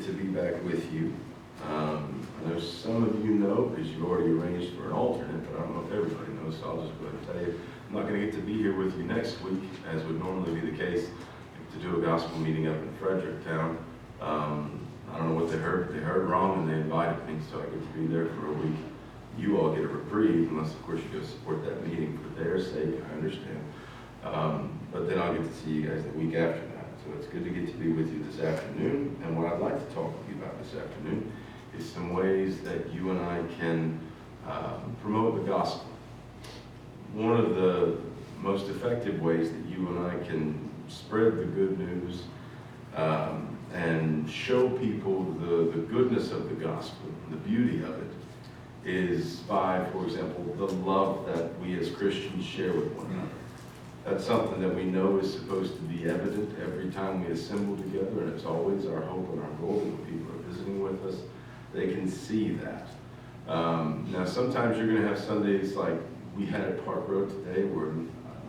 to be back with you. I know some of you know because you already arranged for an alternate, but I don't know if everybody knows, so I'll just go ahead and tell you. I'm not going to get to be here with you next week, as would normally be the case, to do a gospel meeting up in Fredericktown. I don't know what they heard. They heard wrong and they invited me, so I get to be there for a week. You all get a reprieve, unless of course you go support that meeting for their sake, I understand. But then I'll get to see you guys the week after that. So it's good to get to be with you this afternoon. And what I'd like to talk with you about this afternoon is some ways that you and I can promote the gospel. One of the most effective ways that you and I can spread the good news and show people the goodness of the gospel, the beauty of it, is by, for example, the love that we as Christians share with one another. That's something that we know is supposed to be evident every time we assemble together, and it's always our hope and our goal that when people are visiting with us, they can see that. Now, sometimes you're going to have Sundays like we had at Park Road today, where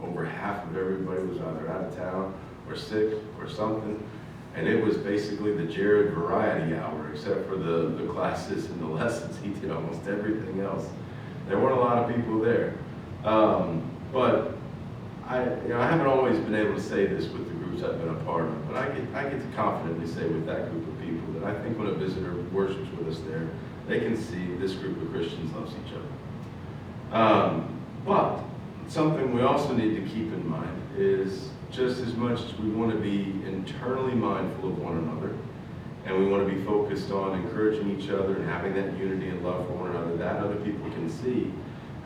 over half of everybody was either out of town or sick or something, and it was basically the Jared variety hour, except for the classes and the lessons. He did almost everything else. There weren't a lot of people there, but I haven't always been able to say this with the groups I've been a part of, but I get to confidently say with that group of people that I think when a visitor worships with us there, they can see this group of Christians loves each other. But something we also need to keep in mind is just as much as we want to be internally mindful of one another, and we want to be focused on encouraging each other and having that unity and love for one another that other people can see,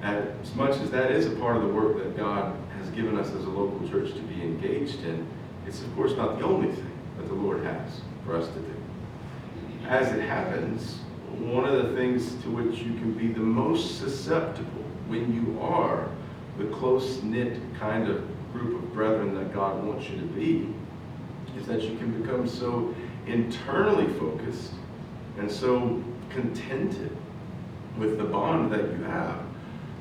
as much as that is a part of the work that God has given us as a local church to be engaged in, it's of course not the only thing that the Lord has for us to do. As it happens, one of the things to which you can be the most susceptible when you are the close-knit kind of group of brethren that God wants you to be is that you can become so internally focused and so contented with the bond that you have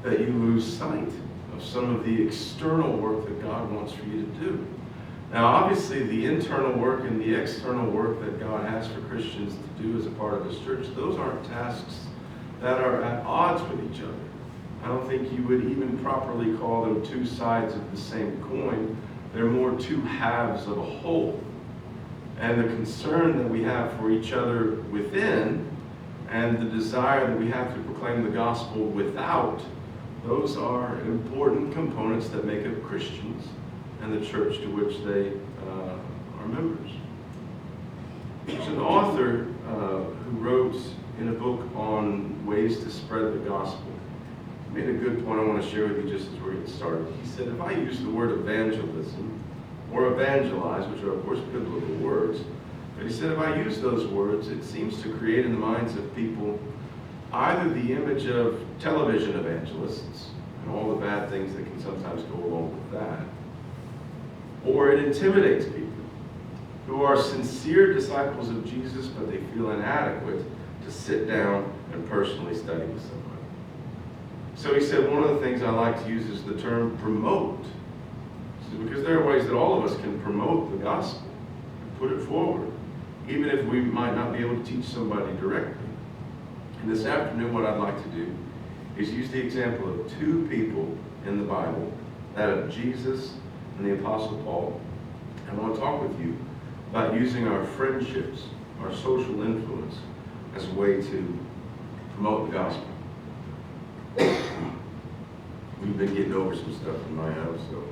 that you lose sight of some of the external work that God wants for you to do. Now, obviously, the internal work and the external work that God has for Christians to do as a part of His church, those aren't tasks that are at odds with each other. I don't think you would even properly call them two sides of the same coin. They're more two halves of a whole. And the concern that we have for each other within and the desire that we have to proclaim the gospel without, those are important components that make up Christians and the church to which they are members. There's an author who wrote in a book on ways to spread the gospel. He made a good point I want to share with you just as we're getting started. He said, if I use the word evangelism or evangelize, which are of course biblical words, but he said if I use those words, it seems to create in the minds of people either the image of television evangelists and all the bad things that can sometimes go along with that, or it intimidates people who are sincere disciples of Jesus, but they feel inadequate to sit down and personally study with somebody. So he said one of the things I like to use is the term promote, because there are ways that all of us can promote the gospel and put it forward, even if we might not be able to teach somebody directly. And this afternoon, what I'd like to do is use the example of two people in the Bible, that of Jesus and the Apostle Paul. I want to talk with you about using our friendships, our social influence, as a way to promote the gospel. We've been getting over some stuff in my house, so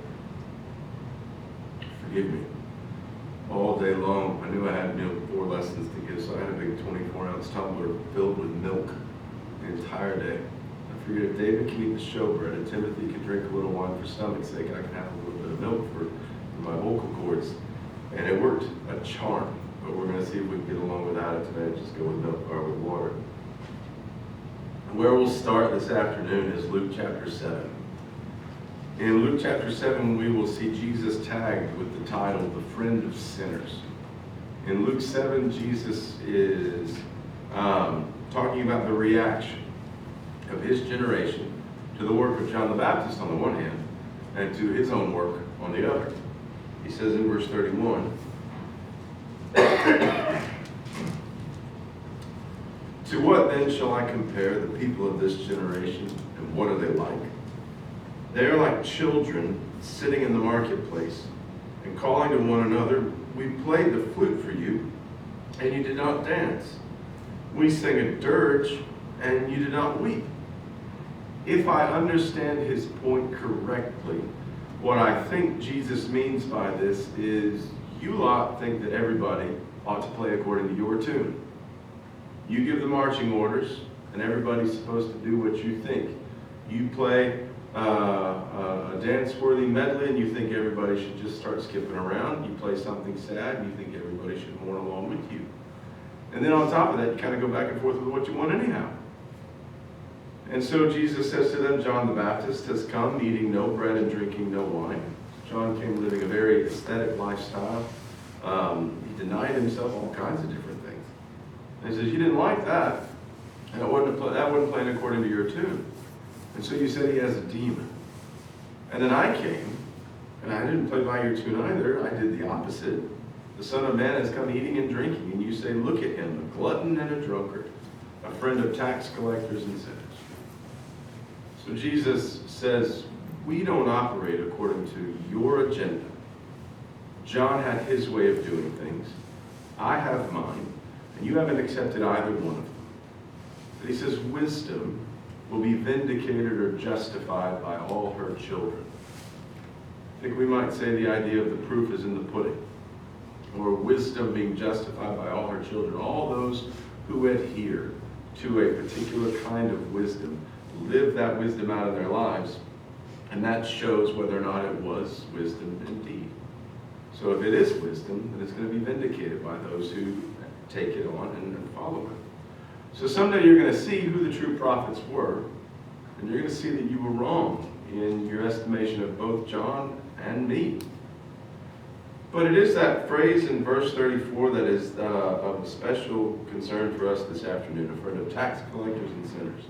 forgive me. All day long, I knew I had 4 lessons to give, so I had a big 24-ounce tumbler filled with milk the entire day. I figured if David can eat the showbread and Timothy can drink a little wine for stomach's sake, I can have a little bit of milk for my vocal cords. And it worked a charm, but we're going to see if we can get along without it today and just go with milk or with water. Where we'll start this afternoon is Luke chapter 7. In Luke chapter 7, we will see Jesus tagged with the title, the Friend of Sinners. In Luke 7, Jesus is talking about the reaction of his generation to the work of John the Baptist on the one hand, and to his own work on the other. He says in verse 31, To what then shall I compare the people of this generation, and what are they like? They are like children sitting in the marketplace and calling to one another, we played the flute for you, and you did not dance. We sang a dirge, and you did not weep. If I understand his point correctly, what I think Jesus means by this is you lot think that everybody ought to play according to your tune. You give the marching orders, and everybody's supposed to do what you think. You play a dance-worthy medley, and you think everybody should just start skipping around. You play something sad, and you think everybody should mourn along with you. And then on top of that, you kind of go back and forth with what you want anyhow. And so Jesus says to them, John the Baptist has come, eating no bread and drinking no wine. John came living a very aesthetic lifestyle. He denied himself all kinds of different things. And he says, you didn't like that, and that wasn't playing according to your tune. And so you said he has a demon. And then I came, and I didn't play by your tune either. I did the opposite. The Son of Man has come eating and drinking, and you say, look at him, a glutton and a drunkard, a friend of tax collectors and sinners. So Jesus says, we don't operate according to your agenda. John had his way of doing things. I have mine, and you haven't accepted either one of them. But he says, wisdom will be vindicated or justified by all her children. I think we might say the idea of the proof is in the pudding, or wisdom being justified by all her children. All those who adhere to a particular kind of wisdom live that wisdom out in their lives, and that shows whether or not it was wisdom indeed. So if it is wisdom, then it's going to be vindicated by those who take it on and follow it. So someday you're going to see who the true prophets were, and you're going to see that you were wrong in your estimation of both John and me. But it is that phrase in verse 34 that is of special concern for us this afternoon, a friend of tax collectors and sinners.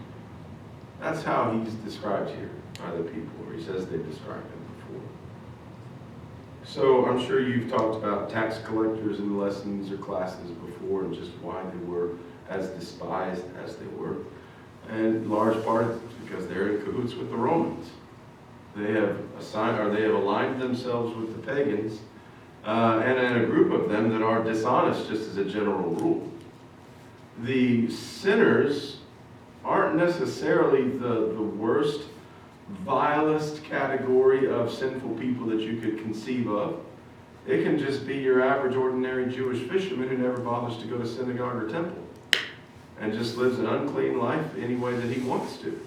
That's how he's described here by the people, or he says they described him before. So I'm sure you've talked about tax collectors in lessons or classes before, and just why they were as despised as they were. And in large part it's because they're in cahoots with the Romans. They have aligned themselves with the pagans, and a group of them that are dishonest, just as a general rule. The sinners aren't necessarily the worst, vilest category of sinful people that you could conceive of. It can just be your average, ordinary Jewish fisherman who never bothers to go to synagogue or temple and just lives an unclean life any way that he wants to.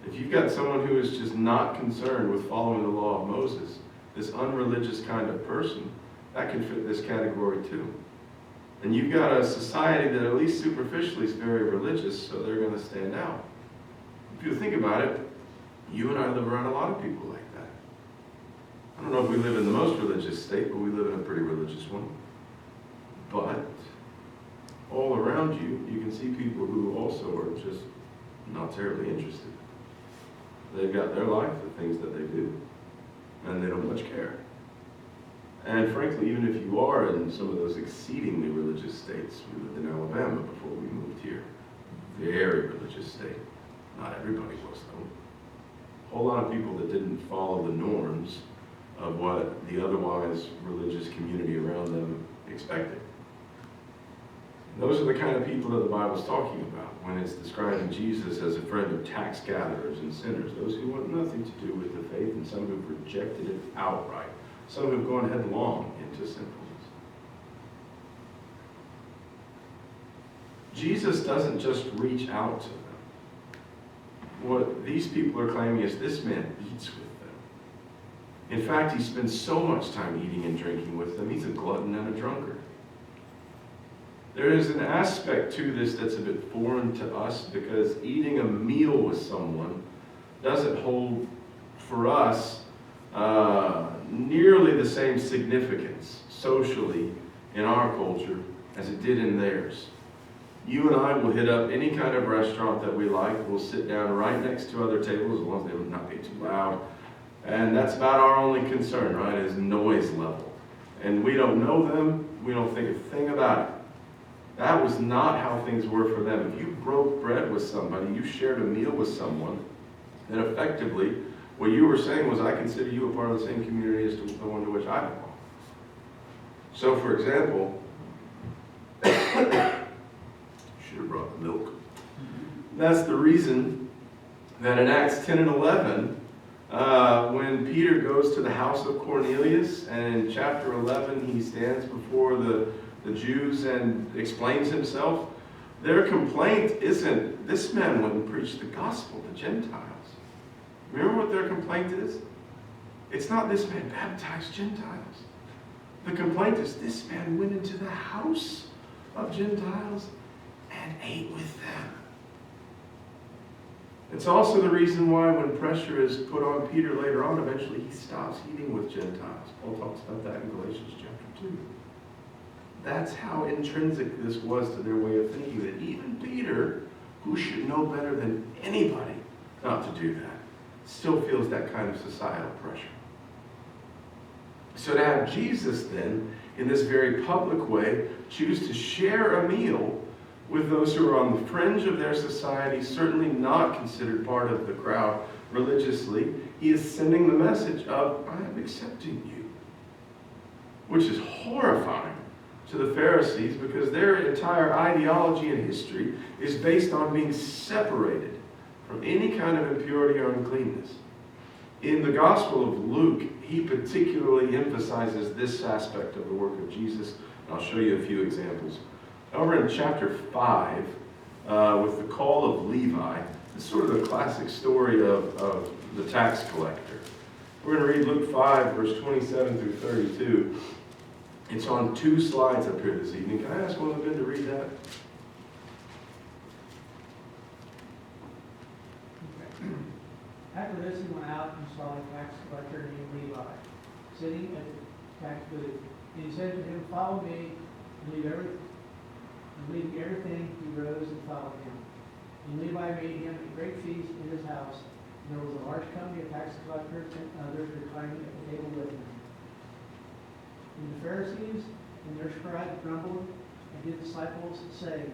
If you've got someone who is just not concerned with following the law of Moses, this unreligious kind of person, that can fit this category too. And you've got a society that at least superficially is very religious, so they're going to stand out. If you think about it, you and I live around a lot of people like that. I don't know if we live in the most religious state, but we live in a pretty religious one. But all around you, you can see people who also are just not terribly interested. They've got their life, the things that they do, and they don't much care. And frankly, even if you are in some of those exceedingly religious states, we lived in Alabama before we moved here. Very religious state. Not everybody was, though. A whole lot of people that didn't follow the norms of what the otherwise religious community around them expected. And those are the kind of people that the Bible's talking about when it's describing Jesus as a friend of tax gatherers and sinners, those who want nothing to do with the faith, and some who've rejected it outright. Some who've gone headlong into sinfulness. Jesus doesn't just reach out to them. What these people are claiming is this man eats with them. In fact, he spends so much time eating and drinking with them, he's a glutton and a drunkard. There is an aspect to this that's a bit foreign to us, because eating a meal with someone doesn't hold for us nearly the same significance socially in our culture as it did in theirs. You and I will hit up any kind of restaurant that we like. We'll sit down right next to other tables, as long as they not be too loud. And that's about our only concern, right, is noise level. And we don't know them. We don't think a thing about it. That was not how things were for them. If you broke bread with somebody, you shared a meal with someone, then effectively what you were saying was, I consider you a part of the same community as the one to which I belong. So, for example, should have brought the milk. That's the reason that in Acts 10 and 11, when Peter goes to the house of Cornelius, and in chapter 11 he stands before the Jews and explains himself, their complaint isn't, this man wouldn't preach the gospel to Gentiles. Remember what their complaint is? It's not this man baptized Gentiles. The complaint is this man went into the house of Gentiles and ate with them. It's also the reason why when pressure is put on Peter later on, eventually he stops eating with Gentiles. Paul talks about that in Galatians chapter 2. That's how intrinsic this was to their way of thinking, that even Peter, who should know better than anybody not to do that, still feels that kind of societal pressure. So to have Jesus then, in this very public way, choose to share a meal with those who are on the fringe of their society, certainly not considered part of the crowd religiously, he is sending the message of, I am accepting you. Which is horrifying to the Pharisees, because their entire ideology and history is based on being separated from any kind of impurity or uncleanness. In the Gospel of Luke, he particularly emphasizes this aspect of the work of Jesus. And I'll show you a few examples. Over in chapter 5, with the call of Levi, it's sort of the classic story of the tax collector. We're going to read Luke 5, verse 27 through 32. It's on 2 slides up here this evening. Can I ask one of the men to read that? After this, he went out and saw a tax collector named Levi sitting at the tax booth. And he said to him, "Follow me." And leaving everything, he rose and followed him. And Levi made him a great feast in his house. And there was a large company of tax collectors and others reclining at the table with him. And the Pharisees and their scribes grumbled at his disciples, saying,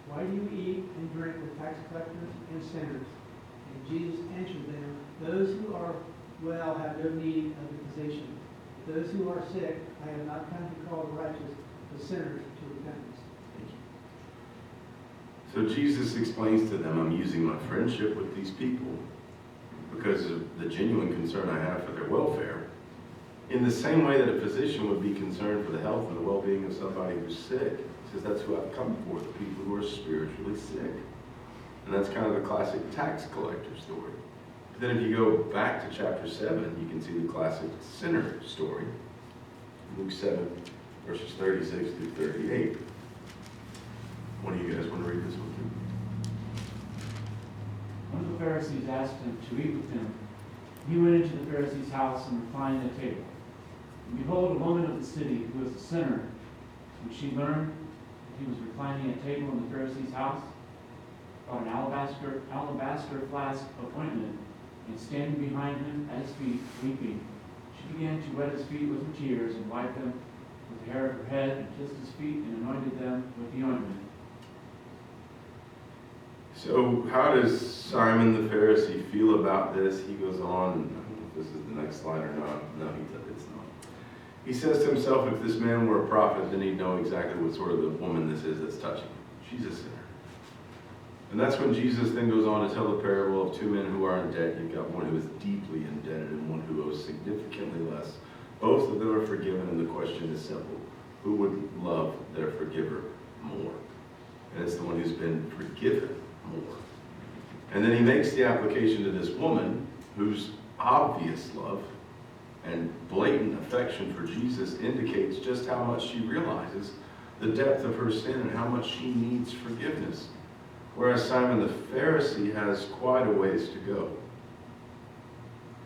"Why do you eat and drink with tax collectors and sinners?" And Jesus answered them, "Those who are well have no need of the physician. Those who are sick, I have not come to call the righteous, but sinners to repentance." So Jesus explains to them, I'm using my friendship with these people because of the genuine concern I have for their welfare, in the same way that a physician would be concerned for the health and the well-being of somebody who's sick. He says, that's who I've come for, the people who are spiritually sick. And that's kind of the classic tax collector story. But then if you go back to chapter 7, you can see the classic sinner story. Luke 7, verses 36 through 38. One of you guys want to read this one too? One of the Pharisees asked him to eat with him. He went into the Pharisee's house and reclined at table. And behold, a woman of the city, who was a sinner, when she learned that he was reclining at table in the Pharisee's house, brought an alabaster flask of ointment, and standing behind him at his feet, weeping, she began to wet his feet with her tears, and wiped them with the hair of her head, and kissed his feet, and anointed them with the ointment. So how does Simon the Pharisee feel about this? He goes on, I don't know if this is the next slide or not. No, it's not. He says to himself, if this man were a prophet, then he'd know exactly what sort of the woman this is that's touching him. She's a sinner. And that's when Jesus then goes on to tell the parable of 2 men who are in debt. You've got one who is deeply indebted and one who owes significantly less. Both of them are forgiven, and the question is simple. Who would love their forgiver more? And it's the one who's been forgiven more. And then he makes the application to this woman whose obvious love and blatant affection for Jesus indicates just how much she realizes the depth of her sin and how much she needs forgiveness. Whereas Simon the Pharisee has quite a ways to go.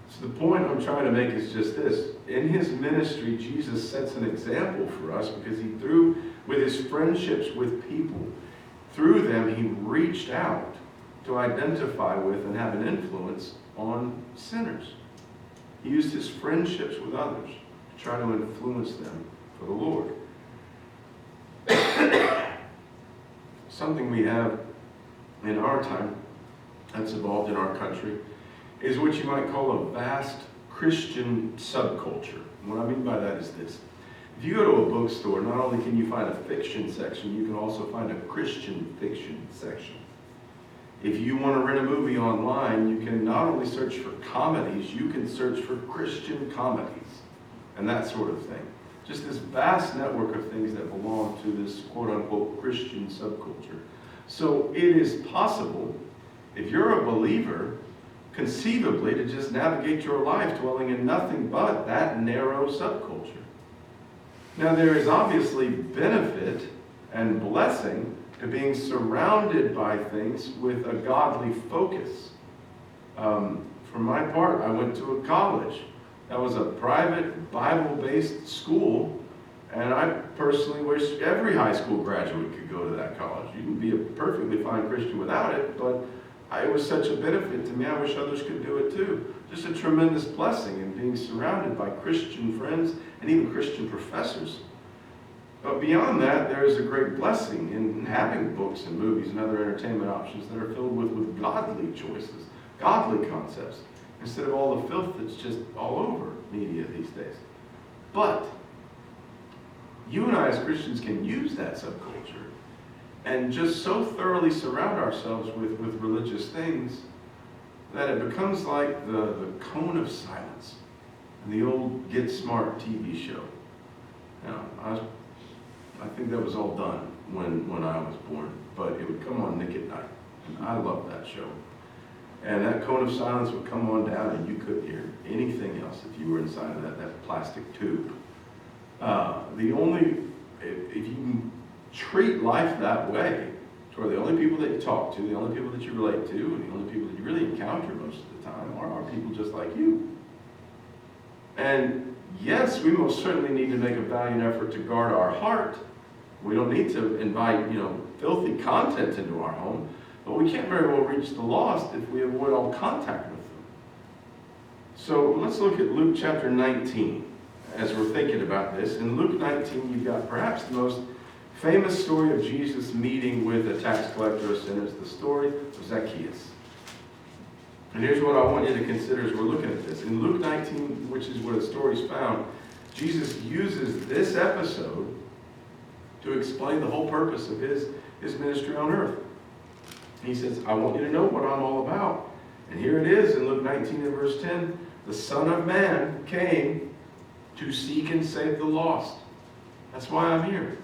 So the point I'm trying to make is just this. In his ministry, Jesus sets an example for us because he with his friendships with people, through them, he reached out to identify with and have an influence on sinners. He used his friendships with others to try to influence them for the Lord. something we have in our time that's evolved in our country is what you might call a vast Christian subculture. And what I mean by that is this. If you go to a bookstore, not only can you find a fiction section, you can also find a Christian fiction section. If you want to rent a movie online, you can not only search for comedies, you can search for Christian comedies and that sort of thing. Just this vast network of things that belong to this quote-unquote Christian subculture. So it is possible, if you're a believer, conceivably to just navigate your life dwelling in nothing but that narrow subculture. Now there is obviously benefit and blessing to being surrounded by things with a godly focus. For my part, I went to a college that was a private Bible-based school, and I personally wish every high school graduate could go to that college. You can be a perfectly fine Christian without it, but it was such a benefit to me. I wish others could do it too. Just a tremendous blessing in being surrounded by Christian friends and even Christian professors. But beyond that, there is a great blessing in having books and movies and other entertainment options that are filled with godly choices, godly concepts, instead of all the filth that's just all over media these days. But you and I as Christians can use that subculture and just so thoroughly surround ourselves with religious things that it becomes like the cone of silence in the old Get Smart TV show. Now, I think that was all done when I was born, but it would come on Nick at Night, and I loved that show. And that cone of silence would come on down, and you couldn't hear anything else if you were inside of that plastic tube. If you can treat life that way, to where the only people that you talk to, the only people that you relate to, and the only people that you really encounter most of the time are people just like you. And yes, we most certainly need to make a valiant effort to guard our heart. We don't need to invite, filthy content into our home, but we can't very well reach the lost if we avoid all contact with them. So let's look at Luke chapter 19 as we're thinking about this. In Luke 19, you've got perhaps the most famous story of Jesus meeting with a tax collector or sinner. It's the story of Zacchaeus. And here's what I want you to consider as we're looking at this. In Luke 19, which is where the story is found, Jesus uses this episode to explain the whole purpose of his ministry on earth. He says, I want you to know what I'm all about. And here it is in Luke 19 and verse 10. The Son of Man came to seek and save the lost. That's why I'm here.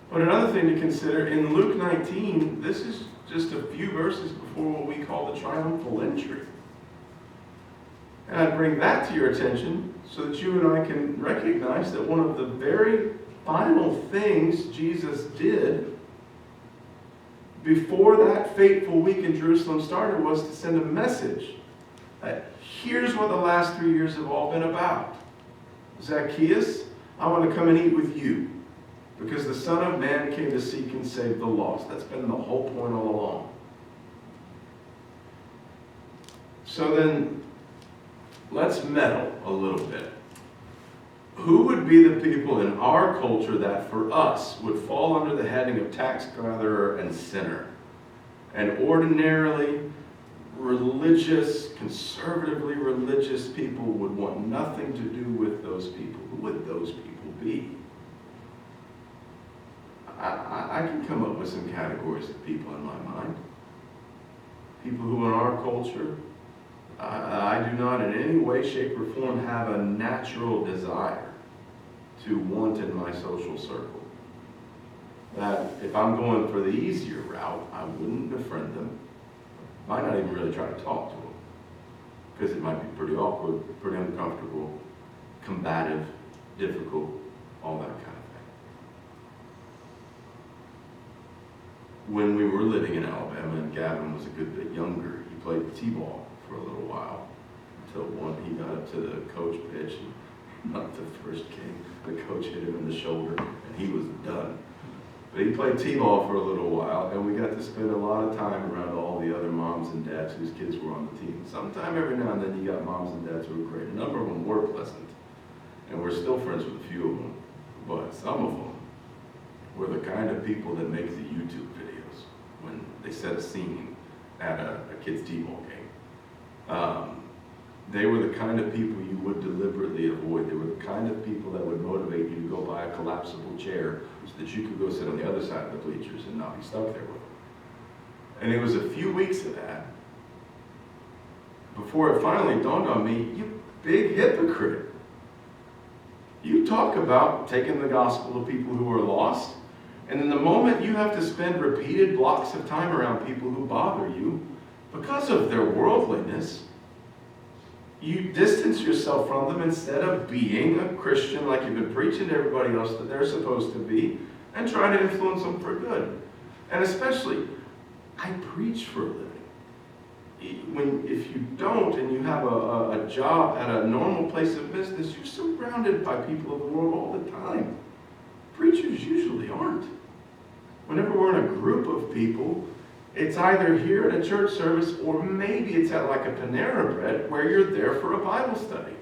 But another thing to consider, in Luke 19, this is just a few verses before what we call the triumphal entry. And I bring that to your attention so that you and I can recognize that one of the very final things Jesus did before that fateful week in Jerusalem started was to send a message that here's what the last 3 years have all been about. Zacchaeus, I want to come and eat with you because the Son of Man came to seek and save the lost. That's been the whole point all along. So then, let's meddle a little bit. Who would be the people in our culture that for us would fall under the heading of tax gatherer and sinner? And ordinarily religious, conservatively religious people would want nothing to do with those people. Who would those people be? I can come up with some categories of people in my mind. People who in our culture, I do not in any way, shape, or form have a natural desire to want in my social circle. That if I'm going for the easier route, I wouldn't befriend them. Might not even really try to talk to them, because it might be pretty awkward, pretty uncomfortable, combative, difficult, all that kind of thing. When we were living in Alabama and Gavin was a good bit younger, he played t-ball for a little while until he got up to the coach pitch, and not the first game, the coach hit him in the shoulder and he was done. But he played t-ball for a little while, and we got to spend a lot of time around all the other moms and dads whose kids were on the team. Sometime every now and then you got moms and dads who were great. A number of them were pleasant, and we're still friends with a few of them, but some of them were the kind of people that make the YouTube videos when they set a scene at a kid's T-ball game. They were the kind of people you would deliberately avoid. They were the kind of people that would motivate you to go buy a collapsible chair so that you could go sit on the other side of the bleachers and not be stuck there with them. And it was a few weeks of that before it finally dawned on me, you big hypocrite. You talk about taking the gospel to people who are lost, and in the moment you have to spend repeated blocks of time around people who bother you because of their worldliness, you distance yourself from them instead of being a Christian like you've been preaching to everybody else that they're supposed to be and trying to influence them for good. And especially, I preach for a living. If you don't and you have a job at a normal place of business, you're surrounded by people of the world all the time. Preachers usually aren't. Whenever we're in a group of people, it's either here at a church service or maybe it's at like a Panera Bread where you're there for a Bible study.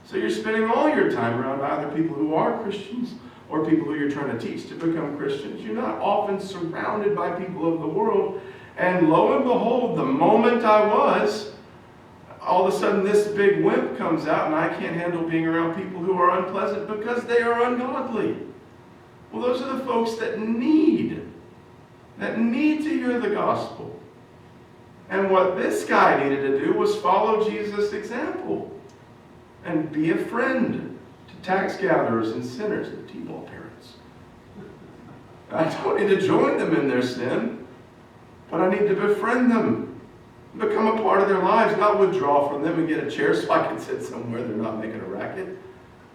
So you're spending all your time around either people who are Christians or people who you're trying to teach to become Christians. You're not often surrounded by people of the world. And lo and behold, the moment I was, all of a sudden this big wimp comes out and I can't handle being around people who are unpleasant because they are ungodly. Well, those are the folks that need to hear the gospel. And what this guy needed to do was follow Jesus' example and be a friend to tax gatherers and sinners and T-ball parents. I don't need to join them in their sin, but I need to befriend them, become a part of their lives, not withdraw from them and get a chair so I can sit somewhere they're not making a racket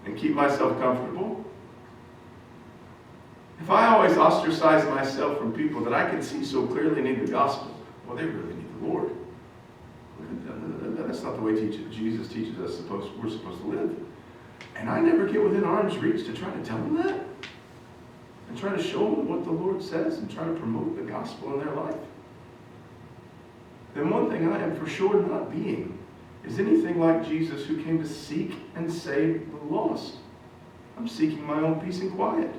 and keep myself comfortable. If I always ostracize myself from people that I can see so clearly need the gospel, well, they really need the Lord. That's not the way Jesus teaches us we're supposed to live. And I never get within arm's reach to try to tell them that and try to show them what the Lord says and try to promote the gospel in their life. Then one thing I am for sure not being is anything like Jesus who came to seek and save the lost. I'm seeking my own peace and quiet.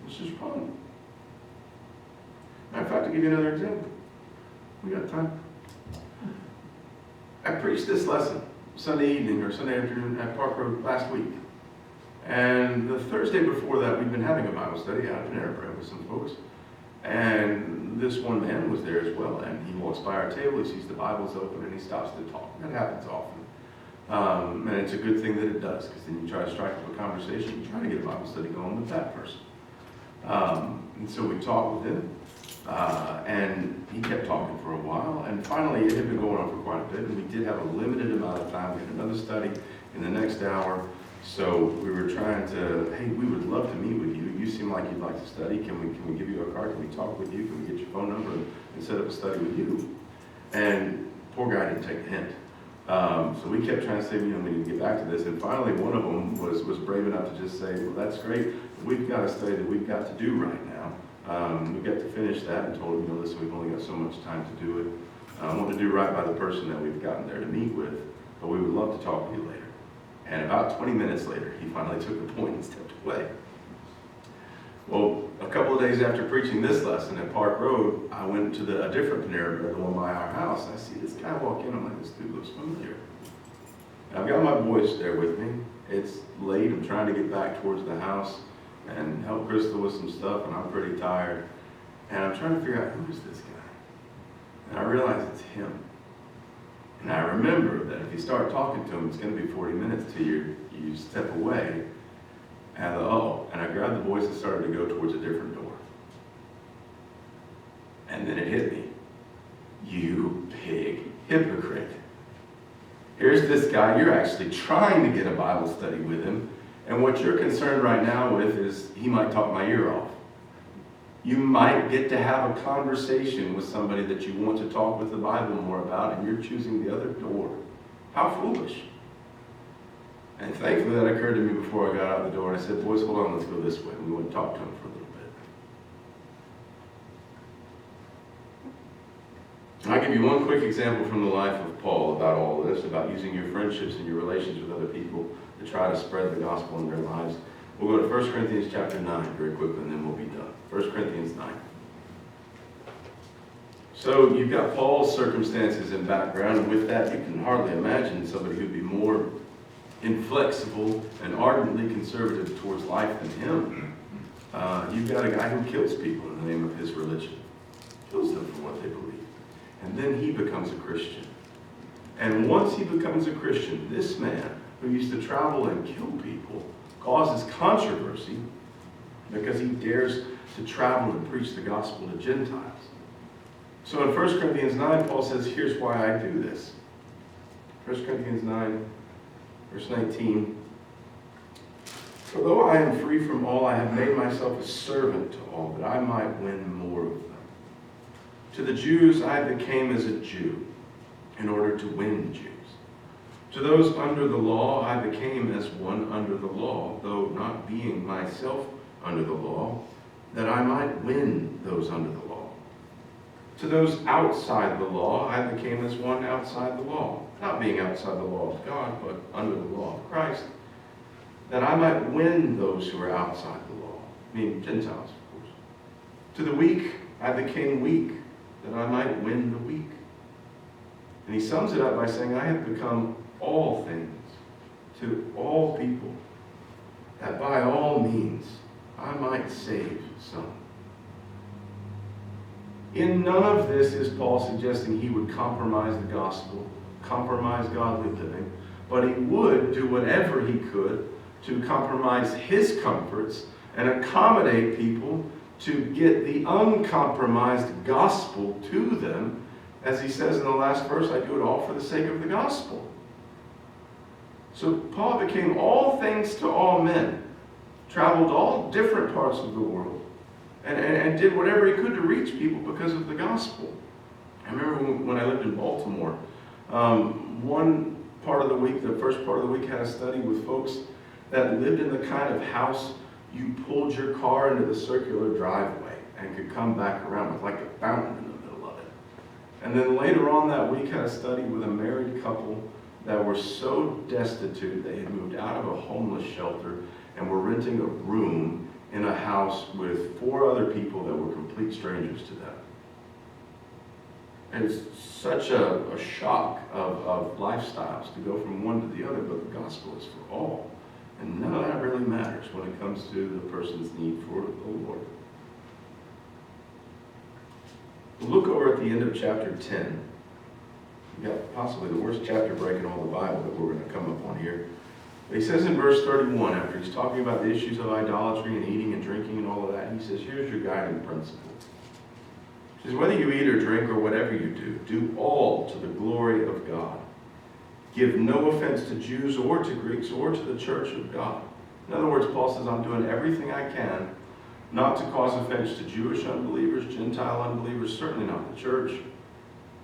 This is wrong. Matter of fact, to give you another example. We got time. I preached this lesson Sunday evening or Sunday afternoon at Park Road last week. And the Thursday before that, we'd been having a Bible study out at Panera Bread with some folks. And this one man was there as well. And he walks by our table, he sees the Bible's open, and he stops to talk. That happens often. And it's a good thing that it does, because then you try to strike up a conversation, you try to get a Bible study going with that person. And so we talked with him, and he kept talking for a while, and finally it had been going on for quite a bit, and we did have a limited amount of time. We had another study in the next hour, so we were trying to, hey, we would love to meet with you. You seem like you'd like to study. Can we give you a card? Can we talk with you? Can we get your phone number and set up a study with you? And poor guy didn't take the hint. So we kept trying to say, we need to get back to this. And finally, one of them was brave enough to just say, well, that's great. We've got a study that we've got to do right now. We got to finish that and told him, listen, we've only got so much time to do it. I want to do right by the person that we've gotten there to meet with, but we would love to talk to you later. And about 20 minutes later, he finally took the point and stepped away. Well, a couple of days after preaching this lesson at Park Road, I went to a different Panera Bread, the one by our house. I see this guy walk in. I'm like, this dude looks familiar. And I've got my boys there with me. It's late. I'm trying to get back towards the house and help Crystal with some stuff, and I'm pretty tired. And I'm trying to figure out, who is this guy? And I realize it's him. And I remember that if you start talking to him, it's going to be 40 minutes till you step away. And I thought, and I grabbed the boys and started to go towards a different door. And then it hit me. You big hypocrite. Here's this guy, you're actually trying to get a Bible study with him, and what you're concerned right now with is he might talk my ear off. You might get to have a conversation with somebody that you want to talk with the Bible more about, and you're choosing the other door. How foolish. And thankfully that occurred to me before I got out the door. I said, boys, hold on, let's go this way. And we went to talk to him for a little bit. I'll give you one quick example from the life of Paul about all of this, about using your friendships and your relations with other people to try to spread the gospel in their lives. We'll go to 1 Corinthians chapter 9 very quickly, and then we'll be done. 1 Corinthians 9. So you've got Paul's circumstances and background, and with that you can hardly imagine somebody who'd be more inflexible and ardently conservative towards life than him. You've got a guy who kills people in the name of his religion. Kills them for what they believe. And then he becomes a Christian. And once he becomes a Christian, this man who used to travel and kill people causes controversy because he dares to travel and preach the gospel to Gentiles. So in 1 Corinthians 9, Paul says, here's why I do this. 1 Corinthians 9, verse 19. For though I am free from all, I have made myself a servant to all, that I might win more of them. To the Jews I became as a Jew, in order to win Jews. To those under the law I became as one under the law, though not being myself under the law, that I might win those under the law. To those outside the law I became as one outside the law, not being outside the law of God, but under the law of Christ, that I might win those who are outside the law, meaning Gentiles, of course. To the weak I became weak, that I might win the weak. And he sums it up by saying, I have become all things to all people, that by all means I might save some. In none of this is Paul suggesting he would compromise the gospel, compromise godly living, but he would do whatever he could to compromise his comforts and accommodate people to get the uncompromised gospel to them. As he says in the last verse, I do it all for the sake of the gospel. So Paul became all things to all men, traveled all different parts of the world, and did whatever he could to reach people because of the gospel. I remember when I lived in Baltimore, one part of the week, the first part of the week, had a study with folks that lived in the kind of house you pulled your car into the circular driveway and could come back around with like a fountain in the middle of it. And then later on that week had a study with a married couple that were so destitute they had moved out of a homeless shelter and were renting a room in a house with 4 other people that were complete strangers to them. And it's such a shock of lifestyles to go from one to the other, but the gospel is for all. And none of that really matters when it comes to the person's need for the Lord. Look over at the end of chapter 10. You've got possibly the worst chapter break in all the Bible that we're going to come up on here. But he says in verse 31, after he's talking about the issues of idolatry and eating and drinking and all of that, he says, here's your guiding principle. He says, whether you eat or drink or whatever you do all to the glory of God. Give no offense to Jews or to Greeks or to the church of God. In other words, Paul says, I'm doing everything I can not to cause offense to Jewish unbelievers, Gentile unbelievers, certainly not the church.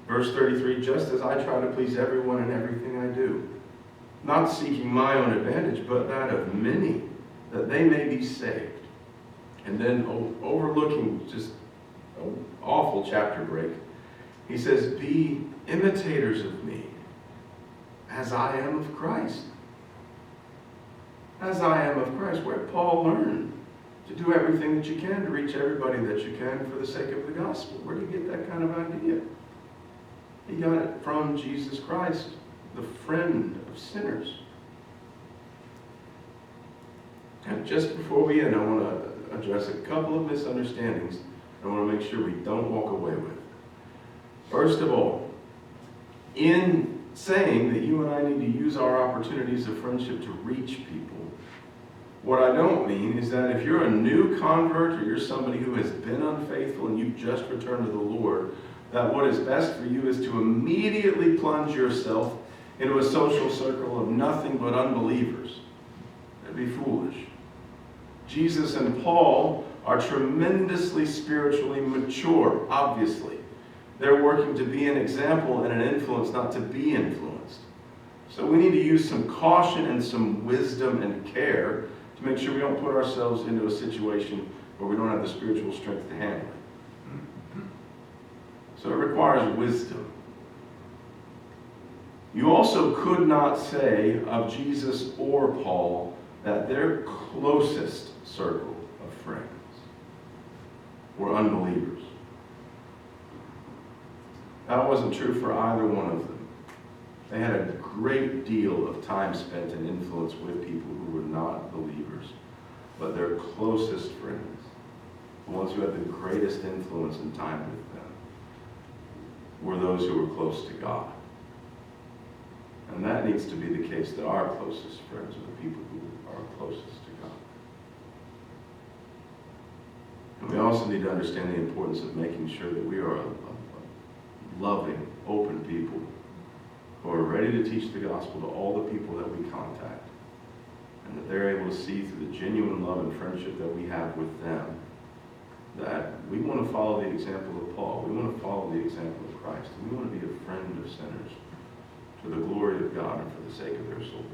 Verse 33, just as I try to please everyone in everything I do, not seeking my own advantage, but that of many, that they may be saved. And then overlooking just an awful chapter break, he says, be imitators of me, as I am of Christ. As I am of Christ, where Paul learned to do everything that you can to reach everybody that you can for the sake of the gospel. Where do you get that kind of idea? He got it from Jesus Christ, the friend of sinners. And just before we end, I want to address a couple of misunderstandings I want to make sure we don't walk away with. First of all, in saying that you and I need to use our opportunities of friendship to reach people, what I don't mean is that if you're a new convert or you're somebody who has been unfaithful and you've just returned to the Lord, that what is best for you is to immediately plunge yourself into a social circle of nothing but unbelievers. That'd be foolish. Jesus and Paul are tremendously spiritually mature, obviously. They're working to be an example and an influence, not to be influenced. So we need to use some caution and some wisdom and care to make sure we don't put ourselves into a situation where we don't have the spiritual strength to handle it. So it requires wisdom. You also could not say of Jesus or Paul that their closest circle of friends were unbelievers. That wasn't true for either one of them. They had a great deal of time spent and influence with people who were not believers, but their closest friends, the ones who had the greatest influence and time with them, were those who were close to God. And that needs to be the case, that our closest friends are the people who are closest to God. And we also need to understand the importance of making sure that we are a loving, open people who are ready to teach the gospel to all the people that we contact, and that they're able to see through the genuine love and friendship that we have with them that we want to follow the example of Paul. We want to follow the example of Christ. And we want to be a friend of sinners to the glory of God and for the sake of their souls.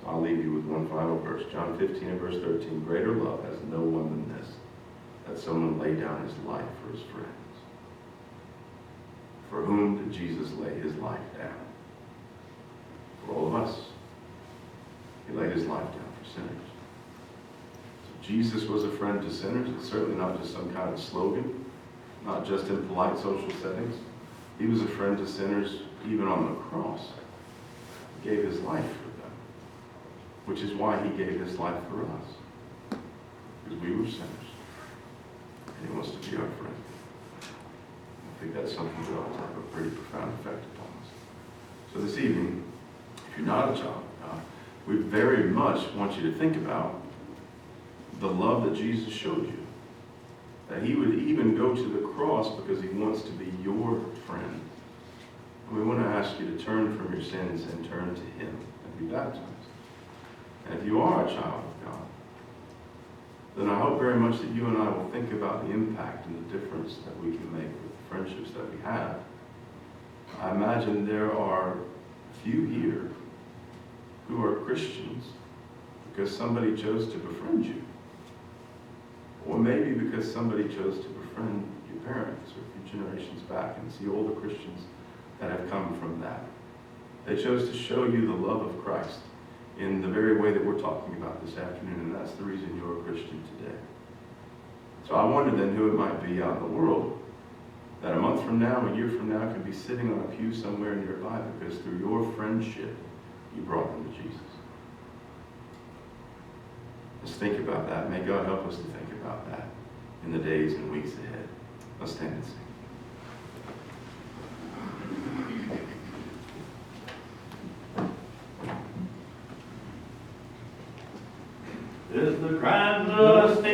So I'll leave you with one final verse. John 15 and verse 13. Greater love has no one than this, that someone lay down his life for his friends. For whom did Jesus lay his life down? For all of us. He laid his life down for sinners. So Jesus was a friend to sinners. It's certainly not just some kind of slogan, not just in polite social settings. He was a friend to sinners even on the cross. He gave his life for them, which is why he gave his life for us. Because we were sinners. And he wants to be our friend. I think that's something that ought to have a pretty profound effect upon us. So this evening, if you're not a child of God, we very much want you to think about the love that Jesus showed you. That he would even go to the cross because he wants to be your friend. And we want to ask you to turn from your sins and turn to him and be baptized. And if you are a child of God, then I hope very much that you and I will think about the impact and the difference that we can make with the friendships that we have. I imagine there are a few here who are Christians because somebody chose to befriend you. Or maybe because somebody chose to befriend your parents or a few generations back and see all the Christians that have come from that. They chose to show you the love of Christ in the very way that we're talking about this afternoon, and that's the reason you're a Christian today. So I wonder then who it might be out in the world that a month from now, a year from now, can be sitting on a pew somewhere nearby because through your friendship, you brought them to Jesus. Let's think about that. May God help us to think about that in the days and weeks ahead. Let's stand and sing. Is the crimes of sin